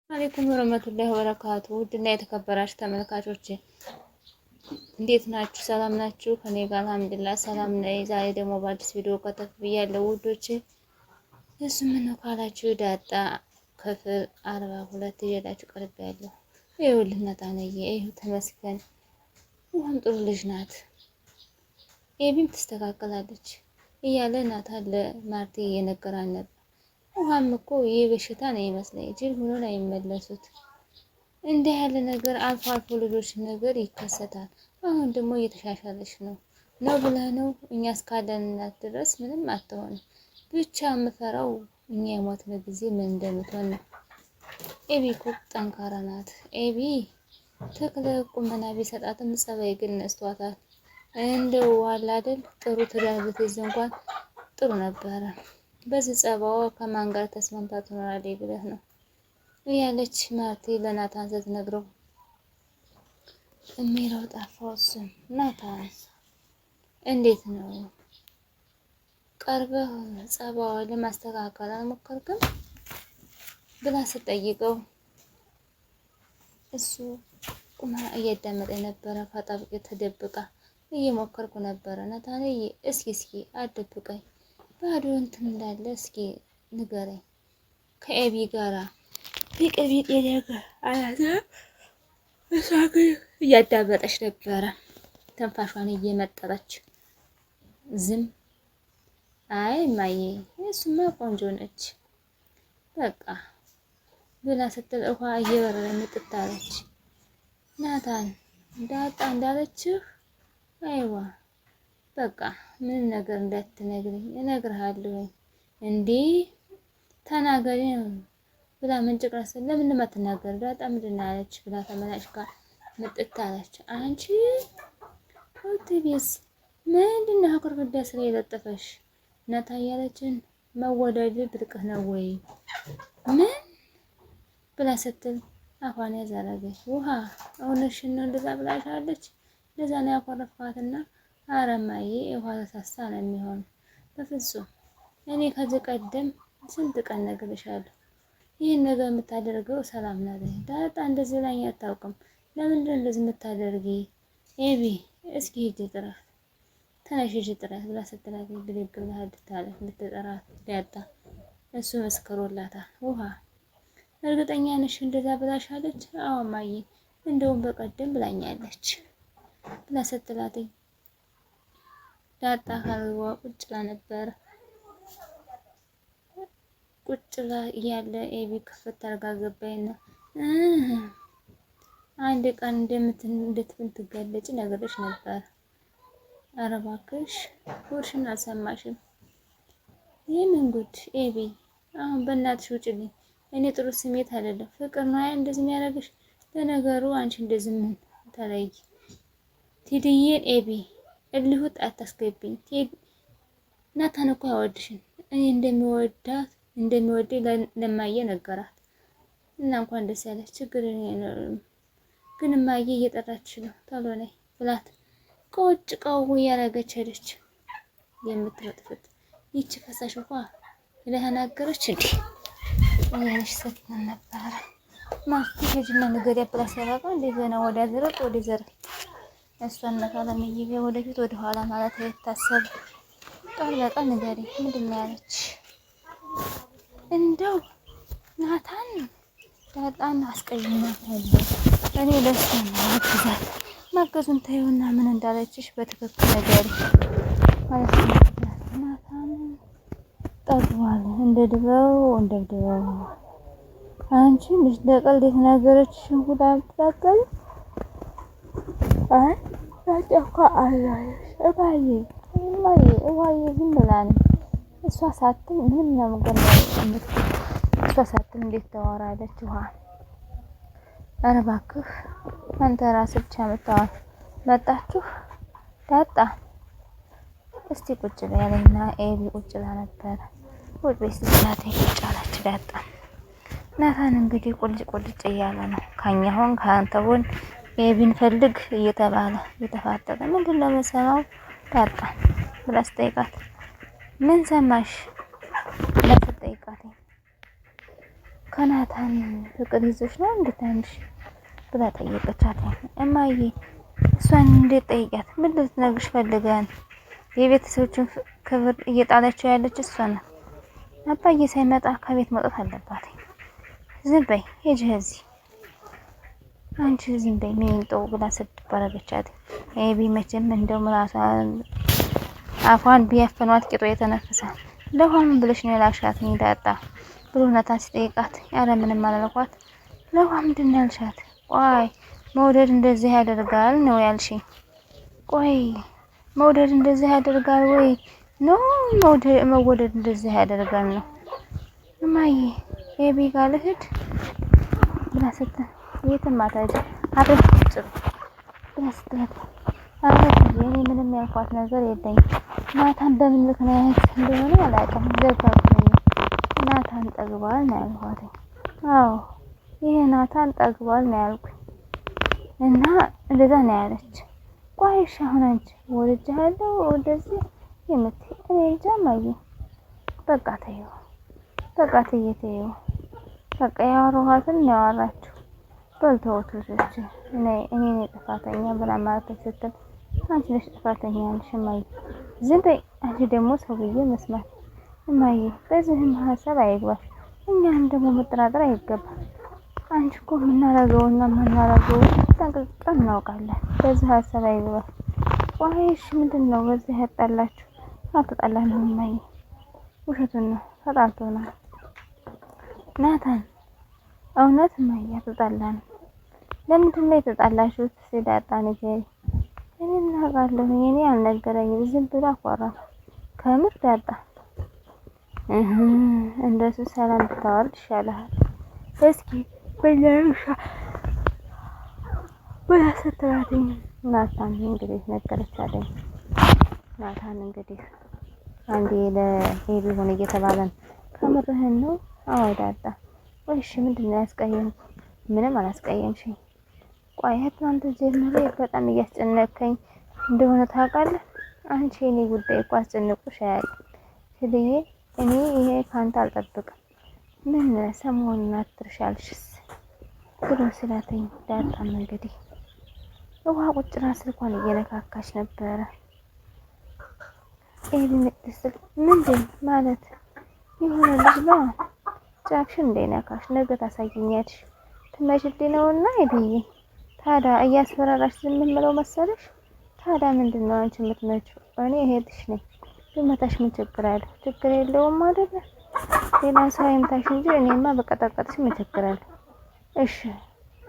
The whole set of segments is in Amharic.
አለይኩም ወራህመቱላሂ ወበረካቱ። ውድና የተከበራችሁ ተመልካቾች እንዴት ናችሁ? ሰላም ናችሁ? ከኔ ጋር አልሐምዱሊላህ ሰላም ነኝ። ዛሬ ደግሞ በአዲስ ቪዲዮ ከተፍ ብያለሁ ውዶቼ። እሱ ምን ነው ካላችሁ ዳጣ ክፍል 42 ይዤላችሁ ቀርቤያለሁ። ይኸውልህ ናታንዬ፣ ይኸው ተመስገን ውሃም ጥሩ ልጅ ናት፣ ኤቢም ትስተካከላለች እያለ ናታን ለማርቲ እየነገራን ነበር። ውሃም እኮ ይህ በሽታ ነው ይመስለኝ ጅል ሆኖ ነው የሚመለሱት። እንዲህ ያለ ነገር አልፎ አልፎ ልጆች ነገር ይከሰታል። አሁን ደግሞ እየተሻሻለች ነው ብለህ ነው? እኛ እስካለንላት ድረስ ምንም አትሆንም። ብቻ የምፈራው እኛ የሞትን ጊዜ ምን እንደምትሆን ነው። ኤቢ እኮ ጠንካራ ናት። ኤቢ ተክለ ቁመና ቢሰጣትም ጸባይ ግን ነስቷታል። እንደው ዋላ አይደል ጥሩ ትዳር ብትይዝ እንኳን ጥሩ ነበረ። በዚህ ጸባዋ ከማን ጋር ተስማምታ ትኖራለች ብለህ ነው እያለች ማርቲ ለናታን ስትነግረው የሚለው ጠፋው። እሱም ናታን እንዴት ነው ቀርበህ ጸባዋን ለማስተካከል አልሞከርክም ብላ ስትጠይቀው እሱ ቁማ እያዳመጠ ነበረ። ከጣብቄ ተደብቃ እየሞከርኩ ነበረ። ናታንዬ እስኪ አደብቀኝ ባዶ እንትን እንዳለ እስኪ ንገረኝ። ከኤቢ ጋራ ቢቅ ነገር አላዘ። እሷ ግን እያዳመጠች ነበረ፣ ተንፋሿን እየመጠረች ዝም። አይ ማዬ እሱማ ቆንጆ ነች በቃ ብላ ስትል ውሃ እየበረረ ምጥታለች። ናታን ዳጣ እንዳለችህ አይዋ በቃ ምን ነገር እንዳትነግረኝ እነግርሃለሁ። እንዴ ተናገሪ ብላ መንጭቅራስ ለምን እንደማትናገር ዳጣ ምንድን ነው ያለች ብላ ተመላሽካ ምጥት አለች። አንቺ ኦቲቪስ ምንድን ነው አኩርፍዳ ስራ የለጠፈሽ ናታ ያለችን መወደድ ብርቅህ ነው ወይ ምን ብላ ስትል አፏን ያዛረገች። ውሃ እውነትሽን ነው እንደዛ ብላሻለች? እንደዛ ነው ያኮረፍኳትና አረማዬ ውሃ ተሳሳ ነው የሚሆነው። በፍጹም እኔ ከዚህ ቀደም ስንት ቀን ነግሬሻለሁ፣ ይህን ነገር የምታደርገው ሰላም ናት። ዳጣ እንደዚህ ላይ አታውቅም። ለምንድን ነው እንደዚህ የምታደርጊ? ኤቢ እስኪ ሂጂ ጥራት፣ ተነሽ ሂጂ ጥራት ብላ ስትላት ብድግ ብላ ሄድታለች ልትጠራት ዳጣ። እሱ መስክሮላታል። ውሃ እርግጠኛ ነሽ እንደዛ ብላሻለች? አዎ ማዬ እንደውም በቀደም ብላኛለች ብላ ስትላት ዳጣ ካልዋ ቁጭ ብላ ነበር። ቁጭ ብላ እያለ ኤቢ ክፍት አድርጋ ገባይና አንድ ቀን እንደምትገለጭ ነገርሽ ነበር። ኧረ እባክሽ ጉድሽን አልሰማሽም? የምን ጉድ ኤቢ? አሁን በእናትሽ ውጭልኝ። እኔ ጥሩ ስሜት አይደለም ፍቅር ነው እንደዚህ የሚያደርግሽ። ለነገሩ አንቺ እንደዚህ ምን ተለይ ቲዲዬን ኤቢ እልሁት አታስገብኝ። ናታን እኮ አይወድሽም። እኔ እንደሚወደኝ ለማየ ነገራት እና እንኳን ደስ ያለሽ። ችግር ግን ማየ እየጠራችሽ ነው ቶሎ ነይ ብላት ቆጭ ቀው እያደረገች ሄደች። የምትመጥፍት ይቺ ፈሳሽ እንኳ ለተናገረች እንዴ እያለች ስትል ነበረ። ማርቲ ሄጅና ነገር ያብላስ ያራቃ እንዴ ገና ወደ ዘረጥ ወደ ዘረጥ እሷን መካለም ይይበ ወደፊት ወደ ኋላ ማለት አይታሰብ። ቃል በቃል ንገሪ ምንድን ነው ያለች? እንደው ናታን ዳጣን አስቀይማታለሁ እኔ ለሷ ማግዛት ማገዙን ታዩና ምን እንዳለችሽ በትክክል ንገሪ ማለት ነው። ናታን ጠግቧል እንደ ድሮው አንቺ ልጅ ለቀልድ የተናገረችሽን ሁላ አትታቀል። አይ ታጫካ አላየሽ እባዬ ዝም ብላ ነው እሷ ሳትል ምንም ነገር ነው። እሷ ሳትል እንዴት ታወራለች? ውሃ ኧረ እባክህ አንተ ራስህ ብቻ መጣችሁ ዳጣ እስቲ ቁጭ በያለና ኤቢ ቁጭ ብላ ነበር። ቁጭ በይ ስትላት ቁጭ አለች ዳጣ። ናታን እንግዲህ ቁልጭ እያለ ነው ካኛሁን ካንተውን ኤቢን ፈልግ እየተባለ እየተፋጠጠ ምንድን ነው የምሰማው ዳጣ ብላ ስትጠይቃት ምን ሰማሽ ብላ ስትጠይቃት ከናታን ፍቅር ይዞሽ ነው እንድታንሽ ብላ ጠየቀቻት። እማዬ እሷን እንዴት ጠይቂያት? ምን ልትነግርሽ ፈልጋን? የቤተሰቦችን ክብር እየጣለችው ያለች እሷ ናት። አባዬ ሳይመጣ ከቤት መውጣት አለባት። ዝም በይ ሂጂ እዚህ አንቺ ዝም በይ ሚንጦ ብላ ስትባረገቻት። ኤቢ መቼም እንደው ራሷን አፏን ቢያፈኗት ቂጦ የተነፈሳል። ለውሃ ምን ብለሽ ነው የላክሻት ዳጣ ብሎ ናታን ሲጠይቃት ያለ ምንም አላልኳት። ለውሃ ምንድን ነው ያልሻት? ቆይ መውደድ እንደዚህ ያደርጋል ነው ያልሽኝ? ቆይ መውደድ እንደዚህ ያደርጋል ወይ ነው መወደድ እንደዚህ ያደርጋል ነው? እማዬ ኤቢ ጋር ልሂድ ብላ ስትል የትም አትሄጂ አብረሽ ቁጭ ብላ ስትላት እኔ ምንም ያልኳት ነገር የለኝም። ናታን በምን ምክንያት እንደሆነ አላውቅም። ዘጋብኝ። ናታን ጠግቧል ነው ያልኳት። አዎ ይሄ ናታን ጠግቧል ነው ያልኩኝ እና እንደዛ ነው ያለች። ቆይ እሺ አሁን አንቺ ወልጃለሁ ወደዚህ የምትይ እኔ እንጃ እማዬ። በቃ ተይው በቃ ያወራኋትን ነው ያወራችሁ። በልተውት ልጆች እኔ ነኝ ጥፋተኛ ብላ ማለት ስትል አንቺ ነሽ ጥፋተኛ ነሽ እማዬ። ዝም በይ አንቺ ደግሞ ሰውዬ መስማት እማዬ። በዚህም ሀሳብ አይግባሽ። እኛም ደግሞ መጠራጠር አይገባም። አንቺ እኮ የምናረገውና የማናረገው ጠንቅቀን እናውቃለን። በዚህ ሀሳብ አይግባሽ። ቆይ እሺ ምንድን ነው በዚህ ያጣላችሁ? አትጣላንም እማዬ። ውሸቱን ነው ተጣልቶናል። ናታን እውነት እማዬ አትጣላንም። ለምንድን ነው የተጣላችሁት? ሲዳጣ ንገሪ። እኔ እናውቃለሁ እኔ አልነገረኝም ዝም ብሎ አኳራ። ከምር ዳጣ እንደሱ ሰላም ብታወርድ ይሻልሃል። እስኪ በየሩሻ ብላ ስትላትኝ ናታን እንግዲህ ነገረቻለኝ። ናታን እንግዲህ አንዴ ለሄዱ ሆነ እየተባለን ከምርህን ነው? አዎ ዳጣ። እሺ ምንድን ነው ያስቀየምኩ? ምንም አላስቀየምሽኝ። ቆይ ትናንት ጀምሬ በጣም እያስጨነቀኝ እንደሆነ ታውቃለህ። አንቺ የኔ ጉዳይ እኮ አስጨንቁሽ አያውቅም ስልዬ እኔ ይሄ ካንተ አልጠብቅም። ምን ሰሞኑን አትርሻልሽስ ብሎ ስላተኝ ዳጣም እንግዲህ ውሃ ቁጭ ብላ ስልኳን እየነካካች ነበረ። ኤልምጥስል ምንድን ማለት የሆነ ልጅ ነው ጫፍሽን እንዳይነካሽ ነገ ታሳይኛለሽ። ትመጭልኝ ነውና ይብዬ ታዲያ እያስፈራራሽ ዝም የምለው መሰለሽ? ታዲያ ምንድን ነው አንቺ የምትመጪው? እኔ እህትሽ ነኝ። ብመታሽ ምን ችግር አለ? ችግር የለውም አይደለ? ሌላ ሰው አይምታሽ እንጂ እኔማ በቀጠቀጥሽ ምን ችግር አለ? እሺ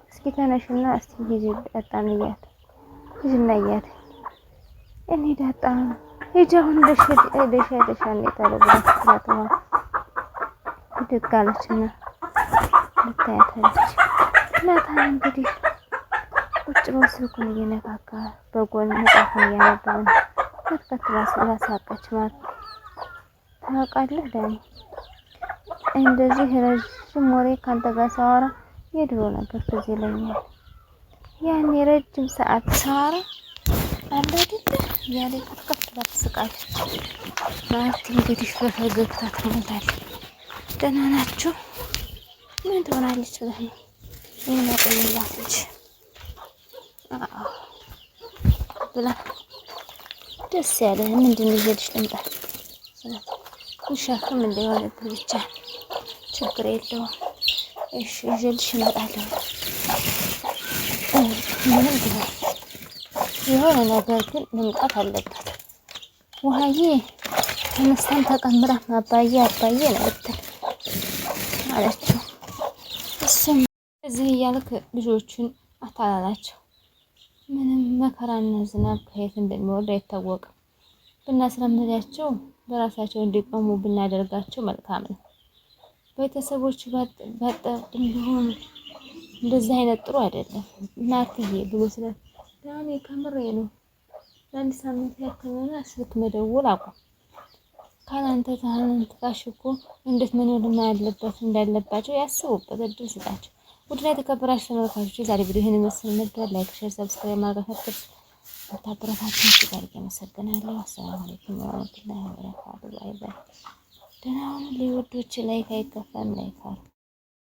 እስኪ ተነሽና እስቲ ሂጂ ዳጣን እያት ሂጂና እያት እኔ ዳጣ ሂጂ አሁን ደሻን የታለብላት ትላተማ ድጋለችና ልታያታለች። ናታን እንግዲህ ቁጭ ብሎ ስልኩን እየነካካ በጎን መጽሐፉን እያነበበ ነው። ከትከት ላሳቀች ማለት ታውቃለህ ዳኒ እንደዚህ ረጅም ወሬ ካንተ ጋር ሳወራ የድሮ ነበር ትዝ ይለኛል። ያን የረጅም ሰዓት ሳወራ አለ አይደል ያለ ከትከት ላስቃለች ማለት እንግዲህ በፈገግታ ትሞላለች። ደህና ናችሁ? ምን ትሆናለች ብለህ ነው የምናቆይላች ብላ ደስ ያለ ምንድን ነው ይሄድሽ ልምጣ ይሻክም እንደሆነብህ ብቻ ችግር የለውም። እሺ ይዤልሽ እመጣለሁ። ምንም ቢሆን የሆነ ነገር ግን መምጣት አለበት። ውሃዬ ተነስተን ተቀምራ አባዬ ነው ብትል አለችው። እሱም እዚህ እያልክ ልጆቹን አታላላቸው። ምንም መከራና ዝናብ ከየት እንደሚወርድ አይታወቅም። ብናስለምዳቸው በራሳቸው እንዲቆሙ ብናደርጋቸው መልካም ነው። ቤተሰቦች ባጠብም ቢሆን እንደዚህ አይነት ጥሩ አይደለም እናትዬ ብሎ ስለ ዳኒ ከምሬ ነው። ለአንድ ሳምንት ያክልና ስልክ መደወል አቁም። ካላንተ ጋሽ እኮ እንዴት መኖር እንዳለባቸው ያስቡበት፣ እድል ስጣቸው። ውድና የተከበራችሁ ተመልካቾች የዛሬ ቪዲዮ ይህን ይመስል ነበር። ላይክ፣ ሼር፣ ሰብስክራይብ ማድረግ አትርሱ። ስለምታበረታቱኝ እጅግ አድርጌ አመሰግናለሁ። አሰላሙ አለይኩም ወራህመቱላሂ ወበረካቱ። ባይ ባይ። ደህና ሁኑ ውዶች። ላይክ አይከፋም፣ ላይክ አድርጉ።